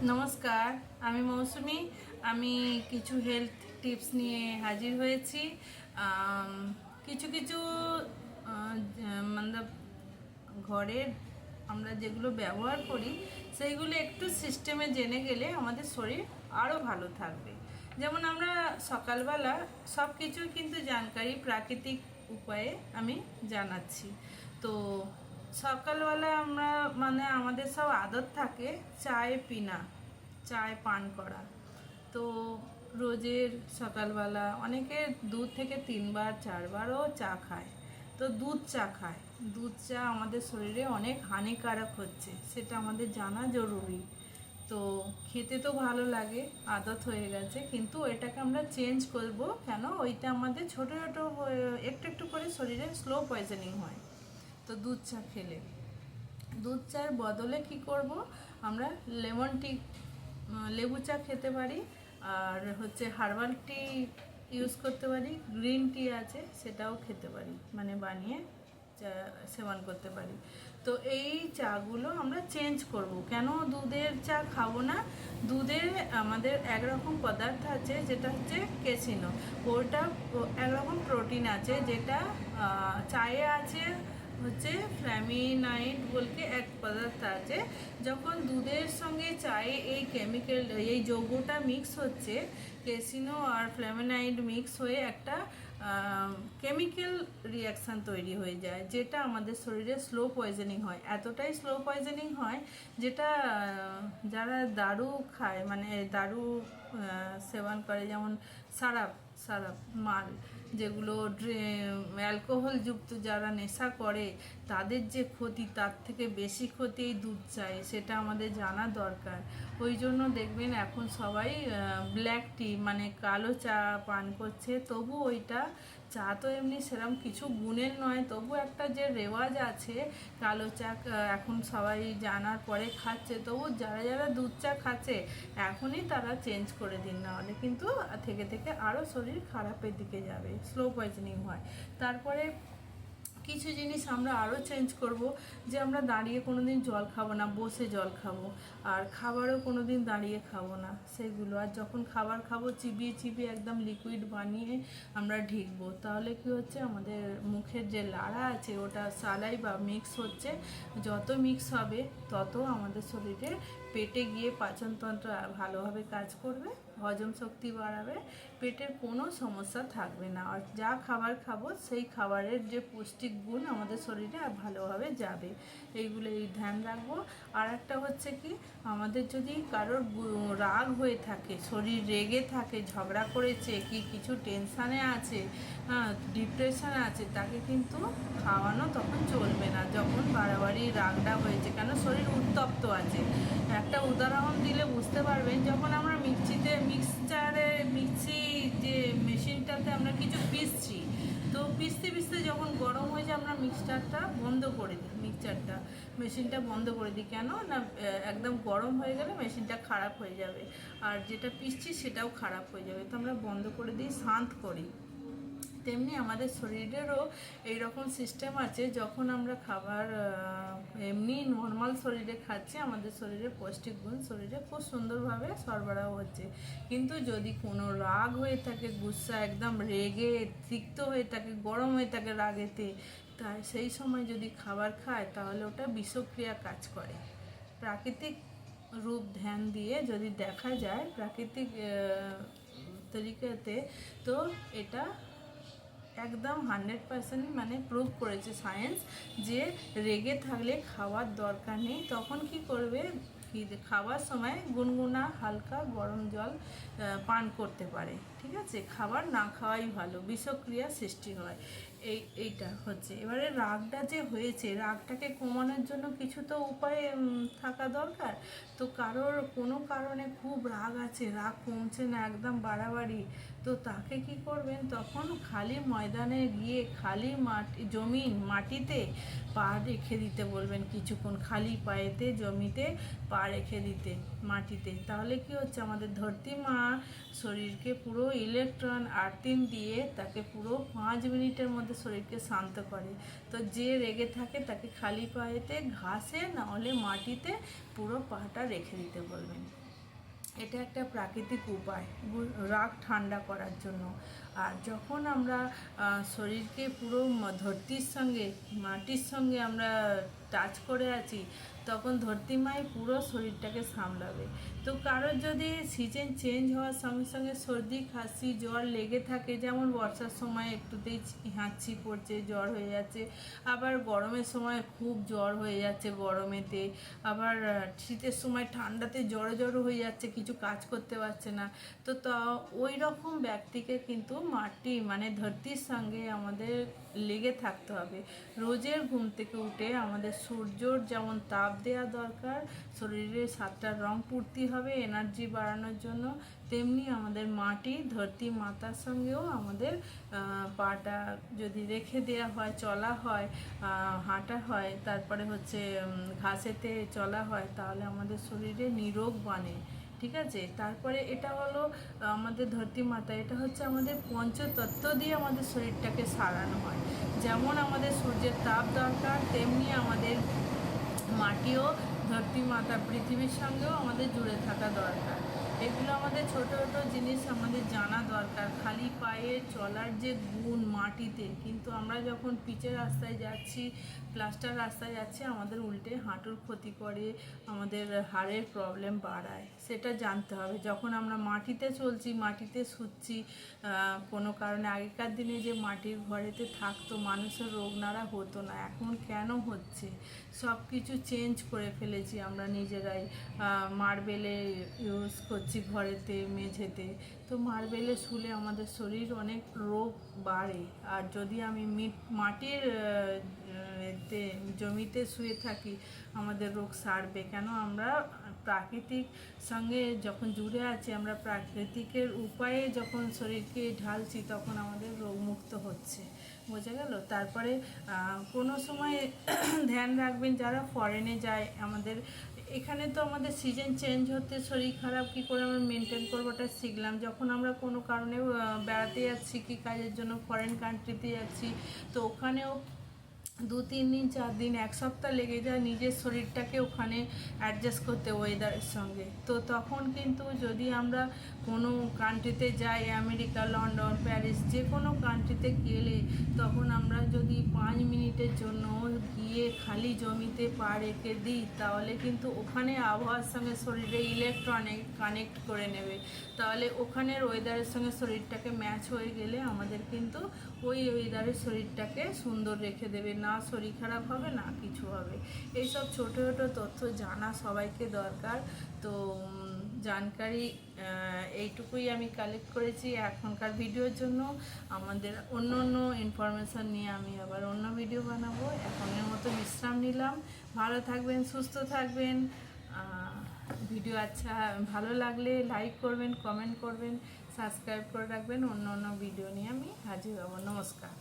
নমস্কার, আমি মৌসুমি। আমি কিছু হেলথ টিপস নিয়ে হাজির হয়েছি। আম, কিছু কিছু মানে ঘরের আমরা যেগুলো ব্যবহার করি সেইগুলো একটু সিস্টেমে জেনে গেলে আমাদের শরীর আরও ভালো থাকবে। যেমন আমরা সকালবেলা সব কিছুর কিন্তু জানকারি প্রাকৃতিক উপায়ে আমি জানাচ্ছি। তো সকালবেলা আমরা আমাদের সব আদত থাকে চায় পান করা। তো রোজের সকালবেলা অনেকে 2 থেকে 3 বার 4বারও চা খায়। তো দুধ চা খায়। দুধ চা আমাদের শরীরে অনেক হানিকারক হচ্ছে, সেটা আমাদের জানা জরুরি। তো খেতে তো ভালো লাগে, আদত হয়ে গেছে, কিন্তু এটাকে আমরা চেঞ্জ করব কেন? ওইটা আমাদের ছোটো ছোটো একটু একটু করে শরীরে স্লো পয়জনিং হয়। তো দুধ চা খেলে দুধ চার বদলে কি করব, আমরা লেমন টি, লেবু চা খেতে পারি। আর হচ্ছে হার্বাল টি ইউজ করতে পারি, গ্রিন টি আছে সেটাও খেতে পারি, মানে বানিয়ে চা সেবন করতে পারি। তো এই চাগুলো আমরা চেঞ্জ করব। কেন দুধের চা খাবো না? দুধের আমাদের একরকম পদার্থ আছে যেটা হচ্ছে ক্যাসিনো। ওটা একরকম প্রোটিন আছে, যেটা চায়ে আছে হচ্ছে ফ্ল্যামিনাইড বলতে এক পদার্থ আছে। যখন দুধের সঙ্গে চায়ে এই কেমিক্যাল, এই যৌগটা মিক্স হচ্ছে, ক্যাসিনো আর ফ্ল্যামিনাইড মিক্স হয়ে একটা কেমিক্যাল রিয়াকশান তৈরি হয়ে যায়, যেটা আমাদের শরীরে স্লো পয়জনিং হয়। এতটাই স্লো পয়জনিং হয় যেটা যারা দারু খায়, মানে দারু সেবন করে, যেমন সারাপ সারাপ মাল, যেগুলো অ্যালকোহলযুক্ত যারা নেশা করে তাদের যে ক্ষতি, তার থেকে বেশি ক্ষতি এই দুধ চায়, সেটা আমাদের জানা দরকার। ওই জন্য দেখবেন এখন সবাই ব্ল্যাক টি মানে কালো চা পান করছে। তবু ওইটা চা তো এমনি সেরকম কিছু গুণের নয়, তবু একটা যে রেওয়াজ আছে কালো চা এখন সবাই জানার পরে খাচ্ছে। তবু যারা যারা দুধ চা খাচ্ছে এখনই তারা চেঞ্জ করে দিন, না হলে কিন্তু থেকে থেকে আরও শরীর খারাপের দিকে যাবে, স্লো পয়জনিং হয়। তারপরে কিছু জিনিস আমরা আরও চেঞ্জ করব, যে আমরা দাঁড়িয়ে কোনো দিন জল খাবো না, বসে জল খাবো। আর খাবারও কোনো দিন দাঁড়িয়ে খাবো না সেগুলো। আর যখন খাবার খাবো চিবিয়ে চিবিয়ে একদম লিকুইড বানিয়ে আমরা ঢিকবো। তাহলে কি হচ্ছে, আমাদের মুখের যে লাড়া আছে ওটা সালাইভা মিক্স হচ্ছে। যত মিক্স হবে তত আমাদের শরীরে পেটে গিয়ে পাচনতন্ত্র ভালোভাবে কাজ করবে, হজম শক্তি বাড়াবে, পেটের কোনো সমস্যা থাকবে না। আর যা খাবার খাবো সেই খাবারের যে পুষ্টিক গুণ আমাদের শরীরে ভালোভাবে যাবে। এইগুলো ধ্যান রাখবো। আর একটা হচ্ছে কি, আমাদের যদি কারোর রাগ হয়ে থাকে, শরীর রেগে থাকে, ঝগড়া করেছে, কি কিছু টেনশানে আছে, ডিপ্রেশনে আছে, তাকে কিন্তু খাওয়ানো তখন চলবে না, যখন বাড়াবাড়ি রাগটা হয়েছে। কেন? শরীর উত্তপ্ত আছে। একটা উদাহরণ দিলে বুঝতে পারবেন, যখন আমরা মিক্সি যে মেশিনটাতে আমরা কিছু পিসছি, তো পিসতে পিসতে যখন গরম হয়ে যায় আমরা মিক্সচারটা বন্ধ করে দিই, মেশিনটা বন্ধ করে দিই। কেন না? একদম গরম হয়ে গেলে মেশিনটা খারাপ হয়ে যাবে, আর যেটা পিসছি সেটাও খারাপ হয়ে যাবে। তো আমরা বন্ধ করে দিই, শান্ত করি। তেমনি আমাদের শরীরেরও এইরকম সিস্টেম আছে, যখন আমরা খাবার এমনি নর্মাল শরীরে খাচ্ছি, আমাদের শরীরে পুষ্টিক গুণ শরীরে খুব সুন্দরভাবে সরবরাহ হচ্ছে। কিন্তু যদি কোনো রাগ হয়ে থাকে, গুসা একদম রেগে তিক্ত হয়ে থাকে, গরম হয়ে থাকে রাগেতে, তাই সেই সময় যদি খাবার খায় তাহলে ওটা বিষক্রিয়া কাজ করে। প্রাকৃতিক রূপ ধ্যান দিয়ে যদি দেখা যায় প্রাকৃতিক তরিকাতে, তো এটা একদম 100% মানে প্রুভ করেছে সায়েন্স, যে রেগে থাকলে খাওয়ার দরকার নেই। তখন কি করবে, খাওয়ার সময় গুনগুনা হালকা গরম জল পান করতে পারে। ঠিক আছে, খাবার না খাওয়াই ভালো, বিষক্রিয়া সৃষ্টি হয়। এইটা হচ্ছে। এবারে রাগটা যে হয়েছে, রাগটাকে কমানোর জন্য কিছু তো উপায় থাকা দরকার। তো কারোর কোনো কারণে খুব রাগ আছে, রাগ কমছে না, একদম বাড়াবাড়ি, তো তাকে কি করবেন, তখন খালি ময়দানে গিয়ে খালি মাটিতে পা রেখে দিতে বলবেন কিছুক্ষণ, খালি পায়েতে জমিতে পা রেখে দিতে মাটিতে। তাহলে কি হচ্ছে, আমাদের ধরতি মা শরীরকে পুরো ইলেকট্রন আর্থিং দিয়ে তাকে পুরো 5 মিনিটের মধ্যে শরীরকে শান্ত করে। তো যে রেগে থাকে তাকে খালি পায়েতে ঘাসে না হলে মাটিতে পুরো পাটা রেখে দিতে বলবেন। এটা একটা প্রাকৃতিক উপায় রাগ ঠান্ডা করার জন্য। আর যখন আমরা শরীরকে পুরো ধরতির সঙ্গে মাটির সঙ্গে আমরা টাচ করে আছি, তখন ধরতি মাই পুরো শরীরটাকে সামলাবে। তো কারোর যদি সিজন চেঞ্জ হওয়ার সঙ্গে সঙ্গে সর্দি কাশি জ্বর লেগে থাকে, যেমন বর্ষার সময় একটুতেই হাঁচি পড়ছে, জ্বর হয়ে যাচ্ছে, আবার গরমের সময় খুব জ্বর হয়ে যাচ্ছে গরমেতে, আবার শীতের সময় ঠান্ডাতে জড়ো জড়ো হয়ে যাচ্ছে, কিছু কাজ করতে পারছে না, তো ওই রকম ব্যক্তিকে কিন্তু মাটি মানে ধরতির সঙ্গে আমাদের লেগে থাকতে হবে। রোজের ঘুম থেকে উঠে আমাদের সূর্যর যেমন তাপ দেওয়া দরকার, শরীরে 7টা রং পূর্তি হবে এনার্জি বাড়ানোর জন্য, তেমনি আমাদের মাটি ধরতি মাতার সঙ্গেও আমাদের পাটা যদি রেখে দেওয়া হয়, চলা হয়, হাঁটা হয়, তারপরে হচ্ছে ঘাসেতে চলা হয়, তাহলে আমাদের শরীরে নিরোগ বানে। ঠিক আছে, তারপরে এটা হলো আমাদের ধরতি মাতা, এটা হচ্ছে আমাদের পঞ্চতত্ত্ব দিয়ে আমাদের শরীরটাকে সারানো হয়। যেমন আমাদের সূর্যের তাপ দরকার, তেমনি আমাদের মাটিও ধরতি মাতা পৃথিবীর সঙ্গেও আমাদের জুড়ে থাকা দরকার। এগুলো আমাদের ছোটো ছোটো জিনিস আমাদের জানা দরকার। খালি পায়ে চলার যে গুণ মাটিতে, কিন্তু আমরা যখন পিচের রাস্তায় যাচ্ছি, প্লাস্টার রাস্তায় যাচ্ছি, আমাদের উল্টে হাঁটুর ক্ষতি করে, আমাদের হাড়ের প্রবলেম বাড়ায়, সেটা জানতে হবে। যখন আমরা মাটিতে চলছি, মাটিতে শুচ্ছি, কোনো কারণে আগেকার দিনে যে মাটির ঘরেতে থাকতো মানুষের রোগ নাড়া হতো না, এখন কেন হচ্ছে? সব কিছু চেঞ্জ করে ফেলেছি আমরা নিজেরাই। মার্বেলে ইউজ করছি ঘরেতে, মেঝেতে, তো মার্বেলে শুলে আমাদের শরীর অনেক রোগ বাড়ে। আর যদি আমি মাটির জমিতে শুয়ে থাকি, আমাদের রোগ সারবে কেন? আমরা প্রাকৃতিক সঙ্গে যখন জুড়ে আছি, আমরা প্রাকৃতিকের উপায়ে যখন শরীরকে ঢালছি, তখন আমাদের রোগমুক্ত হচ্ছে। বোঝা গেল? তারপরে কোনো সময় ধ্যান রাখবেন যারা ফরেনে যায়, আমাদের এখানে তো আমাদের সিজন চেঞ্জ হতে শরীর খারাপ কী করে আমরা মেনটেন করবো ওটা শিখলাম। যখন আমরা কোনো কারণে বেড়াতে যাচ্ছি কি কাজের জন্য ফরেন কান্ট্রিতে যাচ্ছি, তো ওখানেও 2-3 দিন 4 দিন 1 সপ্তাহ লেগে যায় নিজের শরীরটাকে ওখানে অ্যাডজাস্ট করতে ওয়েদারের সঙ্গে। তো তখন কিন্তু যদি আমরা কোনো কান্ট্রিতে যাই, আমেরিকা, লন্ডন, প্যারিস, যে কোনো কান্ট্রিতে গেলে, তখন আমরা যদি 5 মিনিটের জন্য গিয়ে খালি জমিতে পা রেখে দিই, তাহলে কিন্তু ওখানে আবহাওয়ার সঙ্গে শরীরে ইলেকট্রনিক কানেক্ট করে নেবে। তাহলে ওখানের ওয়েদারের সঙ্গে শরীরটাকে ম্যাচ হয়ে গেলে আমাদের কিন্তু ওই ওয়েদারের শরীরটাকে সুন্দর রেখে দেবে, না শরীর খারাপ হবে না কিছু হবে। এইসব ছোটো ছোটো তথ্য জানা সবাইকে দরকার। তো জানকারি এইটুকুই আমি কালেক্ট করেছি এখনকার ভিডিওর জন্য। আমাদের অন্য অন্য ইনফরমেশান নিয়ে আমি আবার অন্য ভিডিও বানাবো। এখনের মতো বিশ্রাম নিলাম। ভালো থাকবেন, সুস্থ থাকবেন। ভিডিও আচ্ছা ভালো লাগলে লাইক করবেন, কমেন্ট করবেন, সাবস্ক্রাইব করে রাখবেন। অন্য অন্য ভিডিও নিয়ে আমি হাজির হব। নমস্কার।